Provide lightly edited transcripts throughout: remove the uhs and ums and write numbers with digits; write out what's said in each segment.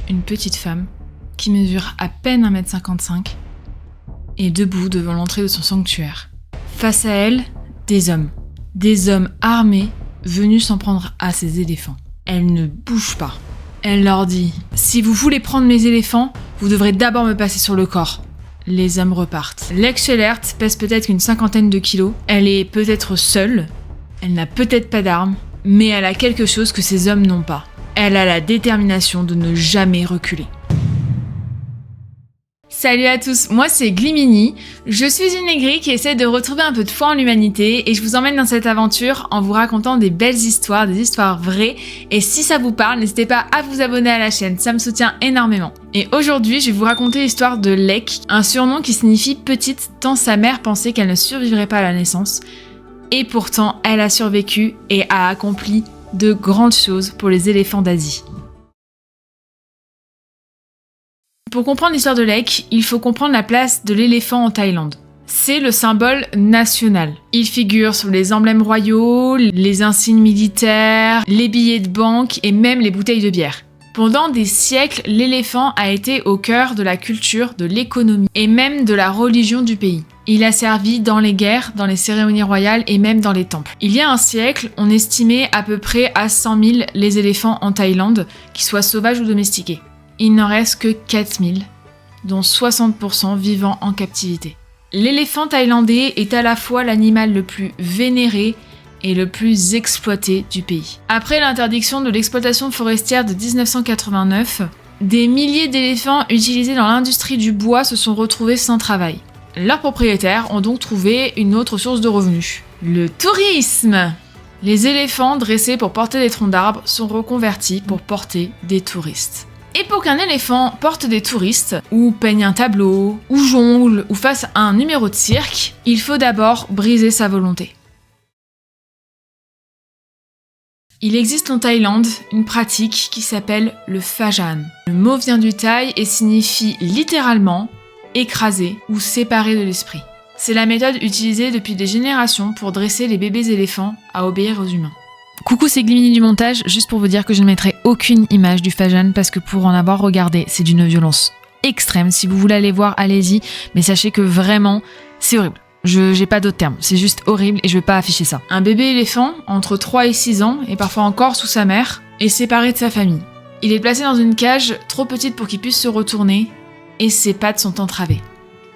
une petite femme qui mesure à peine 1m55 est debout devant l'entrée de son sanctuaire. Face à elle, des hommes armés venus s'en prendre à ces éléphants. Elle ne bouge pas. Elle leur dit « Si vous voulez prendre mes éléphants, vous devrez d'abord me passer sur le corps. » Les hommes repartent. Lake Shelert pèse peut-être une 50aine de kilos. Elle est peut-être seule. Elle n'a peut-être pas d'armes. Mais elle a quelque chose que ces hommes n'ont pas. Elle a la détermination de ne jamais reculer. Salut à tous, moi c'est Glimini, je suis une aigrie qui essaie de retrouver un peu de foi en l'humanité et je vous emmène dans cette aventure en vous racontant des belles histoires, des histoires vraies, et si ça vous parle, n'hésitez pas à vous abonner à la chaîne, ça me soutient énormément. Et aujourd'hui, je vais vous raconter l'histoire de Lek, un surnom qui signifie petite tant sa mère pensait qu'elle ne survivrait pas à la naissance, et pourtant elle a survécu et a accompli de grandes choses pour les éléphants d'Asie. Pour comprendre l'histoire de Lek, il faut comprendre la place de l'éléphant en Thaïlande. C'est le symbole national. Il figure sur les emblèmes royaux, les insignes militaires, les billets de banque et même les bouteilles de bière. Pendant des siècles, l'éléphant a été au cœur de la culture, de l'économie et même de la religion du pays. Il a servi dans les guerres, dans les cérémonies royales et même dans les temples. Il y a un siècle, on estimait à peu près à 100 000 les éléphants en Thaïlande, qu'ils soient sauvages ou domestiqués. Il n'en reste que 4000, dont 60% vivant en captivité. L'éléphant thaïlandais est à la fois l'animal le plus vénéré et le plus exploité du pays. Après l'interdiction de l'exploitation forestière de 1989, des milliers d'éléphants utilisés dans l'industrie du bois se sont retrouvés sans travail. Leurs propriétaires ont donc trouvé une autre source de revenus, le tourisme. Les éléphants dressés pour porter des troncs d'arbres sont reconvertis pour porter des touristes. Et pour qu'un éléphant porte des touristes, ou peigne un tableau, ou jongle, ou fasse un numéro de cirque, il faut d'abord briser sa volonté. Il existe en Thaïlande une pratique qui s'appelle le Phajan. Le mot vient du thaï et signifie littéralement écraser ou séparer de l'esprit. C'est la méthode utilisée depuis des générations pour dresser les bébés éléphants à obéir aux humains. Coucou, c'est Glimini du montage, juste pour vous dire que je ne mettrai aucune image du Phajan parce que pour en avoir regardé, c'est d'une violence extrême. Si vous voulez aller voir, allez-y, mais sachez que vraiment, c'est horrible. J'ai pas d'autres termes, c'est juste horrible et je vais pas afficher ça. Un bébé éléphant, entre 3 et 6 ans, et parfois encore sous sa mère, est séparé de sa famille. Il est placé dans une cage trop petite pour qu'il puisse se retourner et ses pattes sont entravées.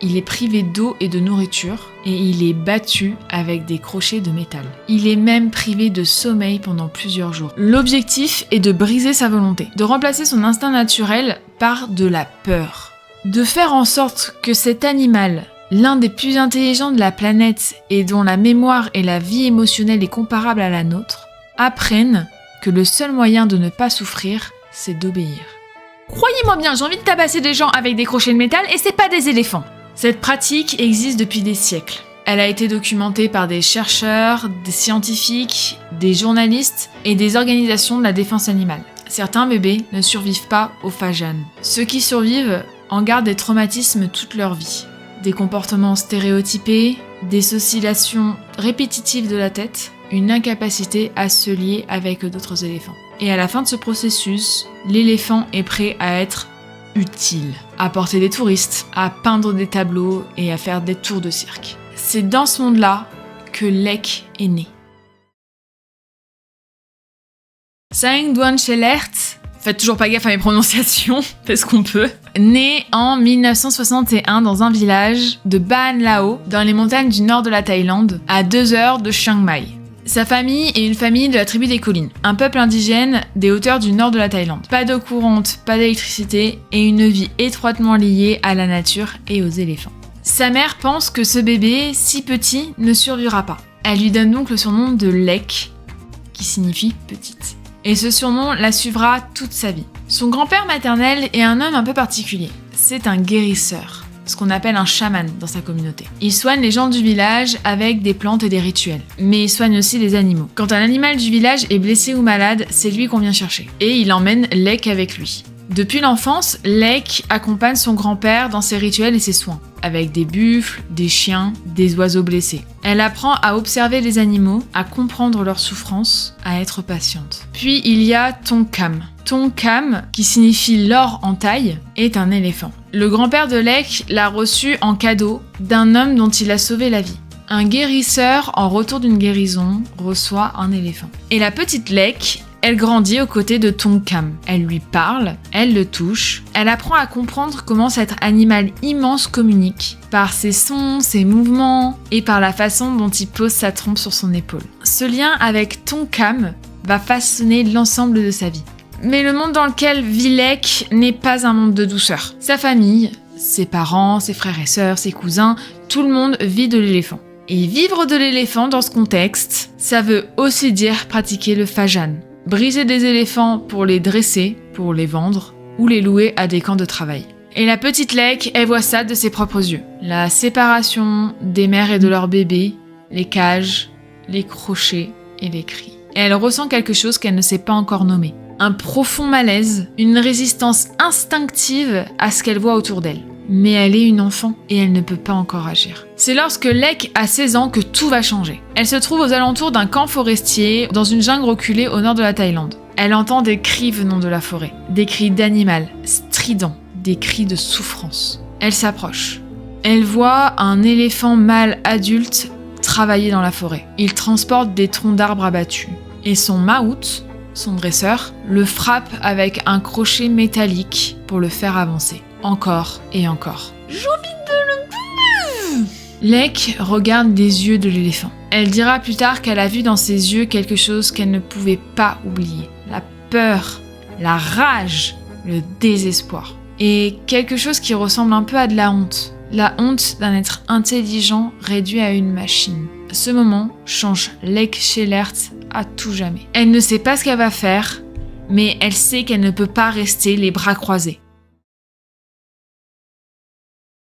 Il est privé d'eau et de nourriture et il est battu avec des crochets de métal. Il est même privé de sommeil pendant plusieurs jours. L'objectif est de briser sa volonté, de remplacer son instinct naturel par de la peur. De faire en sorte que cet animal, l'un des plus intelligents de la planète et dont la mémoire et la vie émotionnelle est comparable à la nôtre, apprenne que le seul moyen de ne pas souffrir, c'est d'obéir. Croyez-moi bien, j'ai envie de tabasser des gens avec des crochets de métal et c'est pas des éléphants. Cette pratique existe depuis des siècles. Elle a été documentée par des chercheurs, des scientifiques, des journalistes et des organisations de la défense animale. Certains bébés ne survivent pas au Phajan. Ceux qui survivent en gardent des traumatismes toute leur vie. Des comportements stéréotypés, des oscillations répétitives de la tête, une incapacité à se lier avec d'autres éléphants. Et à la fin de ce processus, l'éléphant est prêt à être utile, à porter des touristes, à peindre des tableaux et à faire des tours de cirque. C'est dans ce monde-là que Lek est né. Saeng Duan Shelert, faites toujours pas gaffe à mes prononciations, fait ce qu'on peut, né en 1961 dans un village de Ban Lao, dans les montagnes du nord de la Thaïlande, à 2 heures de Chiang Mai. Sa famille est une famille de la tribu des collines, un peuple indigène des hauteurs du nord de la Thaïlande. Pas d'eau courante, pas d'électricité et une vie étroitement liée à la nature et aux éléphants. Sa mère pense que ce bébé, si petit, ne survivra pas. Elle lui donne donc le surnom de Lek, qui signifie petite. Et ce surnom la suivra toute sa vie. Son grand-père maternel est un homme un peu particulier. C'est un guérisseur, ce qu'on appelle un chaman dans sa communauté. Il soigne les gens du village avec des plantes et des rituels, mais il soigne aussi les animaux. Quand un animal du village est blessé ou malade, c'est lui qu'on vient chercher. Et il emmène Lek avec lui. Depuis l'enfance, Lek accompagne son grand-père dans ses rituels et ses soins, avec des buffles, des chiens, des oiseaux blessés. Elle apprend à observer les animaux, à comprendre leurs souffrances, à être patiente. Puis il y a Tonkam. Tonkam, qui signifie l'or en taille, est un éléphant. Le grand-père de Lek l'a reçu en cadeau d'un homme dont il a sauvé la vie. Un guérisseur, en retour d'une guérison, reçoit un éléphant. Et la petite Lek, elle grandit aux côtés de Tonkam. Elle lui parle, elle le touche, elle apprend à comprendre comment cet animal immense communique, par ses sons, ses mouvements, et par la façon dont il pose sa trompe sur son épaule. Ce lien avec Tonkam va façonner l'ensemble de sa vie. Mais le monde dans lequel vit Lek n'est pas un monde de douceur. Sa famille, ses parents, ses frères et sœurs, ses cousins, tout le monde vit de l'éléphant. Et vivre de l'éléphant dans ce contexte, ça veut aussi dire pratiquer le fajan. Briser des éléphants pour les dresser, pour les vendre, ou les louer à des camps de travail. Et la petite Lek, elle voit ça de ses propres yeux. La séparation des mères et de leurs bébés, les cages, les crochets et les cris. Et elle ressent quelque chose qu'elle ne sait pas encore nommer. Un profond malaise, une résistance instinctive à ce qu'elle voit autour d'elle. Mais elle est une enfant et elle ne peut pas encore agir. C'est lorsque Lek a 16 ans que tout va changer. Elle se trouve aux alentours d'un camp forestier dans une jungle reculée au nord de la Thaïlande. Elle entend des cris venant de la forêt, des cris d'animal, stridents, des cris de souffrance. Elle s'approche. Elle voit un éléphant mâle adulte travailler dans la forêt. Il transporte des troncs d'arbres abattus. Et son maout, son dresseur, le frappe avec un crochet métallique pour le faire avancer. Encore et encore. J'ai envie de le... Lek regarde des yeux de l'éléphant. Elle dira plus tard qu'elle a vu dans ses yeux quelque chose qu'elle ne pouvait pas oublier. La peur, la rage, le désespoir. Et quelque chose qui ressemble un peu à de la honte. La honte d'un être intelligent réduit à une machine. Ce moment change Lek Schellert à tout jamais. Elle ne sait pas ce qu'elle va faire, mais elle sait qu'elle ne peut pas rester les bras croisés.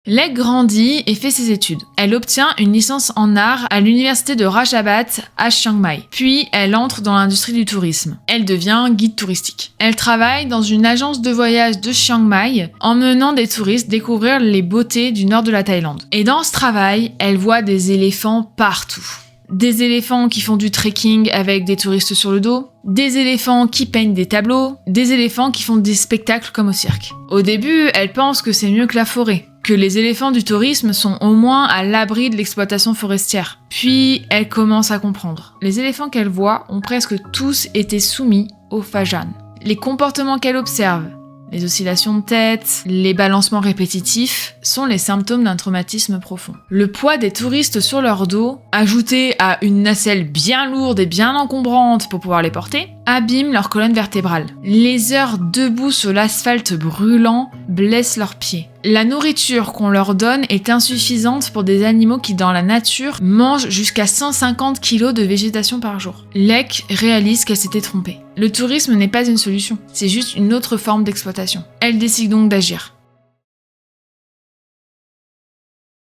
Lek grandit et fait ses études. Elle obtient une licence en art à l'université de Rajabat à Chiang Mai. Puis, elle entre dans l'industrie du tourisme. Elle devient guide touristique. Elle travaille dans une agence de voyage de Chiang Mai, emmenant des touristes découvrir les beautés du nord de la Thaïlande. Et dans ce travail, elle voit des éléphants partout. Des éléphants qui font du trekking avec des touristes sur le dos, des éléphants qui peignent des tableaux, des éléphants qui font des spectacles comme au cirque. Au début, elle pense que c'est mieux que la forêt, que les éléphants du tourisme sont au moins à l'abri de l'exploitation forestière. Puis, elle commence à comprendre. Les éléphants qu'elle voit ont presque tous été soumis au fajan. Les comportements qu'elle observe, les oscillations de tête, les balancements répétitifs sont les symptômes d'un traumatisme profond. Le poids des touristes sur leur dos, ajouté à une nacelle bien lourde et bien encombrante pour pouvoir les porter, abîme leur colonne vertébrale. Les heures debout sur l'asphalte brûlant blessent leurs pieds. La nourriture qu'on leur donne est insuffisante pour des animaux qui, dans la nature, mangent jusqu'à 150 kg de végétation par jour. Lek réalise qu'elle s'était trompée. Le tourisme n'est pas une solution, c'est juste une autre forme d'exploitation. Elle décide donc d'agir.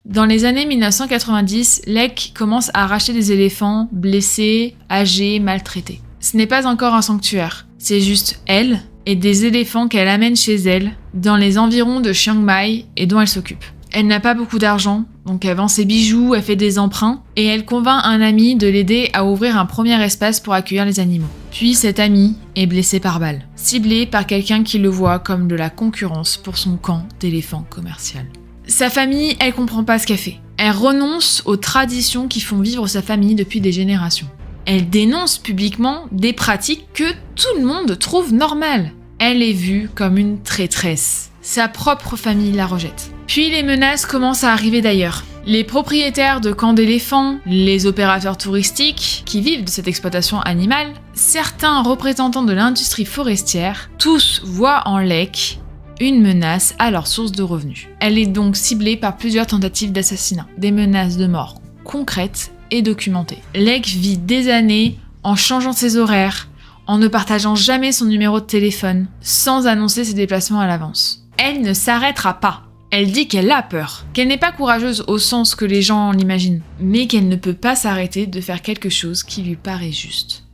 Dans les années 1990, Lek commence à racheter des éléphants blessés, âgés, maltraités. Ce n'est pas encore un sanctuaire, c'est juste elle et des éléphants qu'elle amène chez elle, dans les environs de Chiang Mai et dont elle s'occupe. Elle n'a pas beaucoup d'argent, donc elle vend ses bijoux, elle fait des emprunts, et elle convainc un ami de l'aider à ouvrir un premier espace pour accueillir les animaux. Puis cet ami est blessé par balle, ciblé par quelqu'un qui le voit comme de la concurrence pour son camp d'éléphants commercial. Sa famille, elle comprend pas ce qu'elle fait. Elle renonce aux traditions qui font vivre sa famille depuis des générations. Elle dénonce publiquement des pratiques que tout le monde trouve normales. Elle est vue comme une traîtresse. Sa propre famille la rejette. Puis les menaces commencent à arriver d'ailleurs. Les propriétaires de camps d'éléphants, les opérateurs touristiques qui vivent de cette exploitation animale, certains représentants de l'industrie forestière, tous voient en Lek une menace à leur source de revenus. Elle est donc ciblée par plusieurs tentatives d'assassinat, des menaces de mort concrètes et documentées. Lek vit des années en changeant ses horaires, en ne partageant jamais son numéro de téléphone, sans annoncer ses déplacements à l'avance. Elle ne s'arrêtera pas. Elle dit qu'elle a peur, qu'elle n'est pas courageuse au sens que les gens l'imaginent, mais qu'elle ne peut pas s'arrêter de faire quelque chose qui lui paraît juste.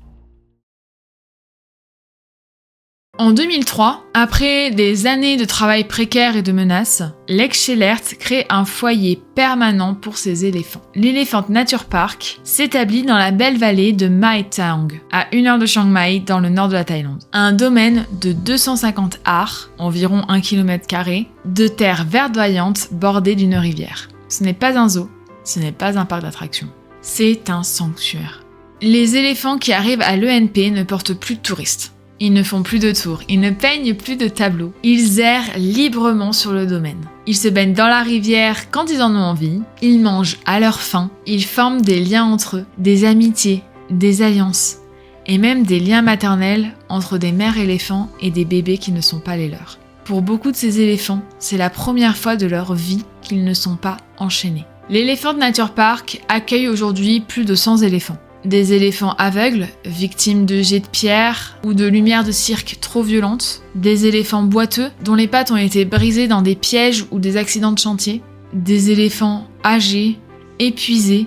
En 2003, après des années de travail précaire et de menaces, Lek Chelert crée un foyer permanent pour ses éléphants. L'Elephant Nature Park s'établit dans la belle vallée de Mae Taong, à 1 heure de Chiang Mai, dans le nord de la Thaïlande. Un domaine de 250 ar, environ 1 km², de terre verdoyante bordée d'une rivière. Ce n'est pas un zoo, ce n'est pas un parc d'attractions. C'est un sanctuaire. Les éléphants qui arrivent à l'ENP ne portent plus de touristes. Ils ne font plus de tours, ils ne peignent plus de tableaux. Ils errent librement sur le domaine. Ils se baignent dans la rivière quand ils en ont envie, ils mangent à leur faim, ils forment des liens entre eux, des amitiés, des alliances, et même des liens maternels entre des mères éléphants et des bébés qui ne sont pas les leurs. Pour beaucoup de ces éléphants, c'est la première fois de leur vie qu'ils ne sont pas enchaînés. L'Elephant Nature Park accueille aujourd'hui plus de 100 éléphants. Des éléphants aveugles, victimes de jets de pierre ou de lumières de cirque trop violentes. Des éléphants boiteux, dont les pattes ont été brisées dans des pièges ou des accidents de chantier. Des éléphants âgés, épuisés,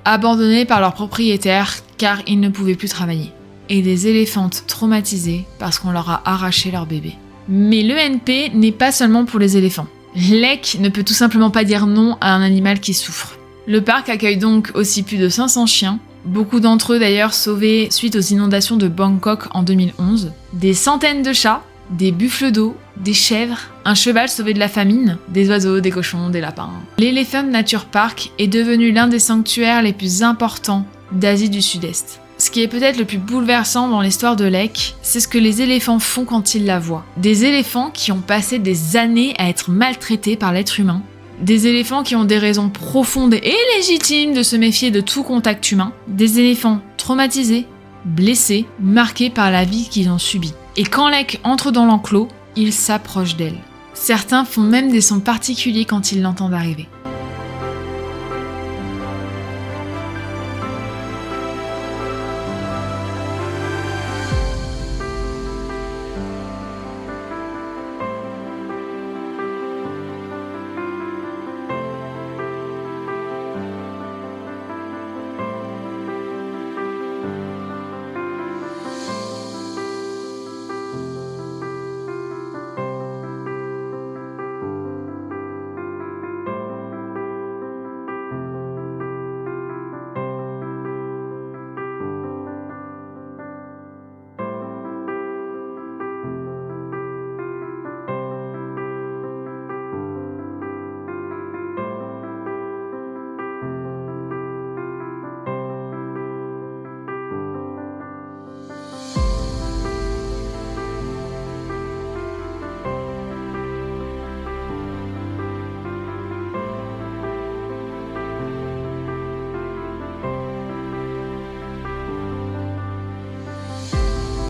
abandonnés par leurs propriétaires car ils ne pouvaient plus travailler. Et des éléphantes traumatisées parce qu'on leur a arraché leur bébé. Mais l'ENP n'est pas seulement pour les éléphants. Lek ne peut tout simplement pas dire non à un animal qui souffre. Le parc accueille donc aussi plus de 500 chiens, beaucoup d'entre eux d'ailleurs sauvés suite aux inondations de Bangkok en 2011, des centaines de chats, des buffles d'eau, des chèvres, un cheval sauvé de la famine, des oiseaux, des cochons, des lapins. L'Elephant Nature Park est devenu l'un des sanctuaires les plus importants d'Asie du Sud-Est. Ce qui est peut-être le plus bouleversant dans l'histoire de Lek, c'est ce que les éléphants font quand ils la voient. Des éléphants qui ont passé des années à être maltraités par l'être humain. Des éléphants qui ont des raisons profondes et légitimes de se méfier de tout contact humain. Des éléphants traumatisés, blessés, marqués par la vie qu'ils ont subie. Et quand Lek entre dans l'enclos, il s'approche d'elle. Certains font même des sons particuliers quand ils l'entendent arriver.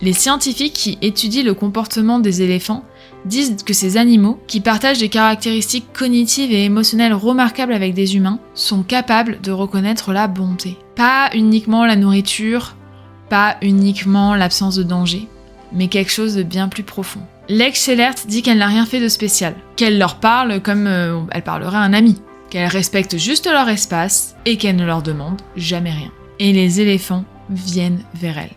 Les scientifiques qui étudient le comportement des éléphants disent que ces animaux, qui partagent des caractéristiques cognitives et émotionnelles remarquables avec des humains, sont capables de reconnaître la bonté. Pas uniquement la nourriture, pas uniquement l'absence de danger, mais quelque chose de bien plus profond. Lek Chelert dit qu'elle n'a rien fait de spécial, qu'elle leur parle comme elle parlerait à un ami, qu'elle respecte juste leur espace et qu'elle ne leur demande jamais rien. Et les éléphants viennent vers elle.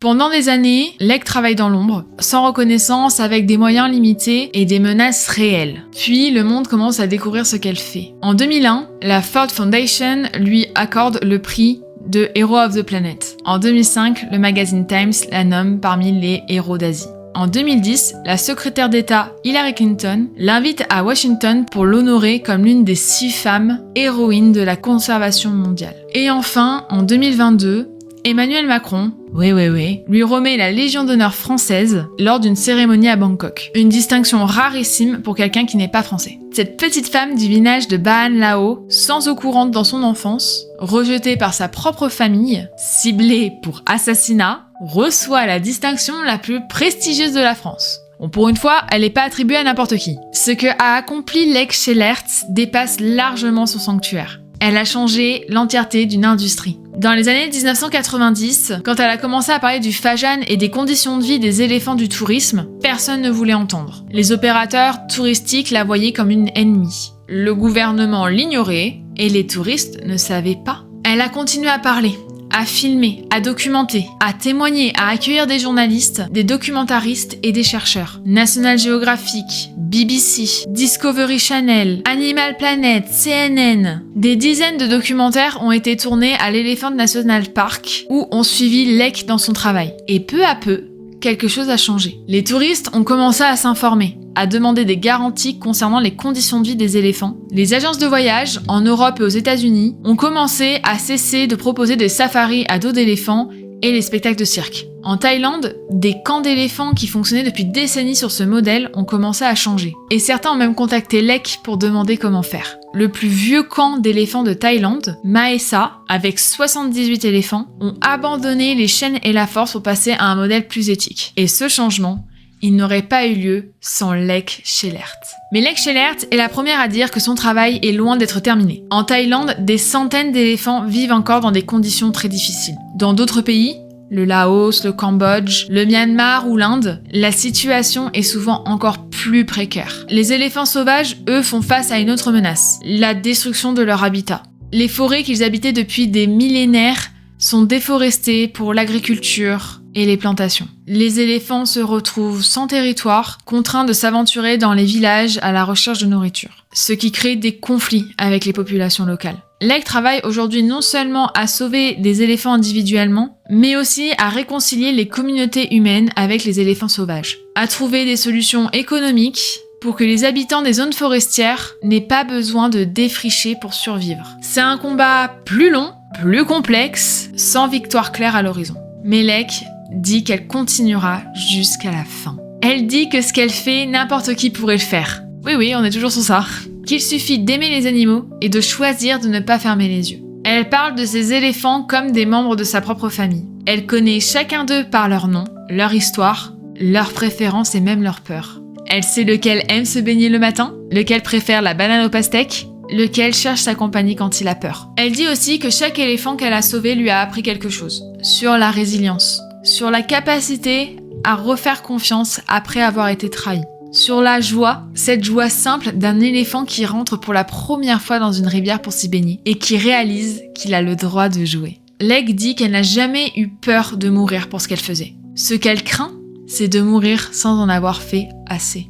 Pendant des années, Lek travaille dans l'ombre, sans reconnaissance, avec des moyens limités et des menaces réelles. Puis, le monde commence à découvrir ce qu'elle fait. En 2001, la Ford Foundation lui accorde le prix de Hero of the Planet. En 2005, le magazine Times la nomme parmi les héros d'Asie. En 2010, la secrétaire d'État Hillary Clinton l'invite à Washington pour l'honorer comme l'une des 6 femmes héroïnes de la conservation mondiale. Et enfin, en 2022, Emmanuel Macron, lui remet la Légion d'honneur française lors d'une cérémonie à Bangkok. Une distinction rarissime pour quelqu'un qui n'est pas français. Cette petite femme du village de Baan Lao, sans eau courante dans son enfance, rejetée par sa propre famille, ciblée pour assassinat, reçoit la distinction la plus prestigieuse de la France. Bon, pour une fois, elle n'est pas attribuée à n'importe qui. Ce que a accompli Lek Chelert dépasse largement son sanctuaire. Elle a changé l'entièreté d'une industrie. Dans les années 1990, quand elle a commencé à parler du Fajan et des conditions de vie des éléphants du tourisme, personne ne voulait entendre. Les opérateurs touristiques la voyaient comme une ennemie. Le gouvernement l'ignorait et les touristes ne savaient pas. Elle a continué à parler, à filmer, à documenter, à témoigner, à accueillir des journalistes, des documentaristes et des chercheurs. National Geographic, BBC, Discovery Channel, Animal Planet, CNN. Des dizaines de documentaires ont été tournés à l'Elephant National Park où on suivi Lek dans son travail. Et peu à peu, quelque chose a changé. Les touristes ont commencé à s'informer, à demander des garanties concernant les conditions de vie des éléphants. Les agences de voyage, en Europe et aux États-Unis, ont commencé à cesser de proposer des safaris à dos d'éléphants et les spectacles de cirque. En Thaïlande, des camps d'éléphants qui fonctionnaient depuis des décennies sur ce modèle ont commencé à changer. Et certains ont même contacté Lek pour demander comment faire. Le plus vieux camp d'éléphants de Thaïlande, Mae Sa, avec 78 éléphants, ont abandonné les chaînes et la force pour passer à un modèle plus éthique. Et ce changement, il n'aurait pas eu lieu sans Lek Shelert. Mais Lek Shelert est la première à dire que son travail est loin d'être terminé. En Thaïlande, des centaines d'éléphants vivent encore dans des conditions très difficiles. Dans d'autres pays, le Laos, le Cambodge, le Myanmar ou l'Inde, la situation est souvent encore plus précaire. Les éléphants sauvages, eux, font face à une autre menace, la destruction de leur habitat. Les forêts qu'ils habitaient depuis des millénaires sont déforestées pour l'agriculture et les plantations. Les éléphants se retrouvent sans territoire, contraints de s'aventurer dans les villages à la recherche de nourriture, ce qui crée des conflits avec les populations locales. Lek travaille aujourd'hui non seulement à sauver des éléphants individuellement, mais aussi à réconcilier les communautés humaines avec les éléphants sauvages, à trouver des solutions économiques pour que les habitants des zones forestières n'aient pas besoin de défricher pour survivre. C'est un combat plus long, plus complexe, sans victoire claire à l'horizon. Mais Lek dit qu'elle continuera jusqu'à la fin. Elle dit que ce qu'elle fait, n'importe qui pourrait le faire. Oui, on est toujours sur ça. Qu'il suffit d'aimer les animaux et de choisir de ne pas fermer les yeux. Elle parle de ces éléphants comme des membres de sa propre famille. Elle connaît chacun d'eux par leur nom, leur histoire, leurs préférences et même leurs peurs. Elle sait lequel aime se baigner le matin, lequel préfère la banane au pastèque, lequel cherche sa compagnie quand il a peur. Elle dit aussi que chaque éléphant qu'elle a sauvé lui a appris quelque chose. Sur la résilience, sur la capacité à refaire confiance après avoir été trahi. Sur la joie, cette joie simple d'un éléphant qui rentre pour la première fois dans une rivière pour s'y baigner et qui réalise qu'il a le droit de jouer. Lek dit qu'elle n'a jamais eu peur de mourir pour ce qu'elle faisait. Ce qu'elle craint, c'est de mourir sans en avoir fait assez.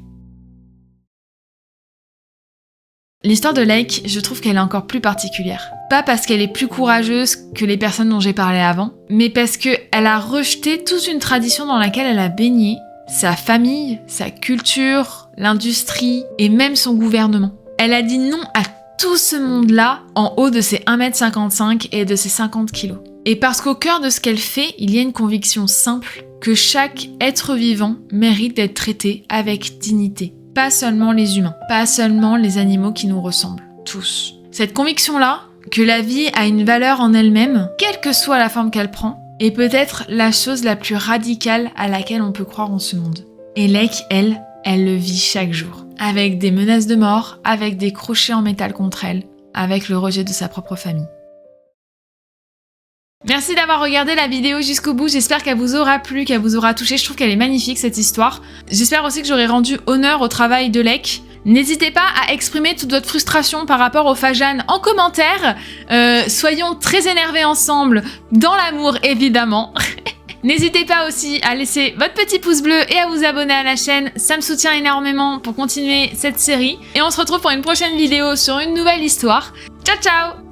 L'histoire de Lek, je trouve qu'elle est encore plus particulière. Pas parce qu'elle est plus courageuse que les personnes dont j'ai parlé avant, mais parce qu'elle a rejeté toute une tradition dans laquelle elle a baigné, sa famille, sa culture, l'industrie et même son gouvernement. Elle a dit non à tout ce monde-là en haut de ses 1,55 m et de ses 50 kg. Et parce qu'au cœur de ce qu'elle fait, il y a une conviction simple que chaque être vivant mérite d'être traité avec dignité. Pas seulement les humains, pas seulement les animaux qui nous ressemblent, tous. Cette conviction-là, que la vie a une valeur en elle-même, quelle que soit la forme qu'elle prend, est peut-être la chose la plus radicale à laquelle on peut croire en ce monde. Et Lek, elle le vit chaque jour. Avec des menaces de mort, avec des crochets en métal contre elle, avec le rejet de sa propre famille. Merci d'avoir regardé la vidéo jusqu'au bout, j'espère qu'elle vous aura plu, qu'elle vous aura touché, je trouve qu'elle est magnifique cette histoire. J'espère aussi que j'aurai rendu honneur au travail de Lek. N'hésitez pas à exprimer toute votre frustration par rapport au Fajan en commentaire. Soyons très énervés ensemble, dans l'amour évidemment. N'hésitez pas aussi à laisser votre petit pouce bleu et à vous abonner à la chaîne, ça me soutient énormément pour continuer cette série. Et on se retrouve pour une prochaine vidéo sur une nouvelle histoire. Ciao ciao!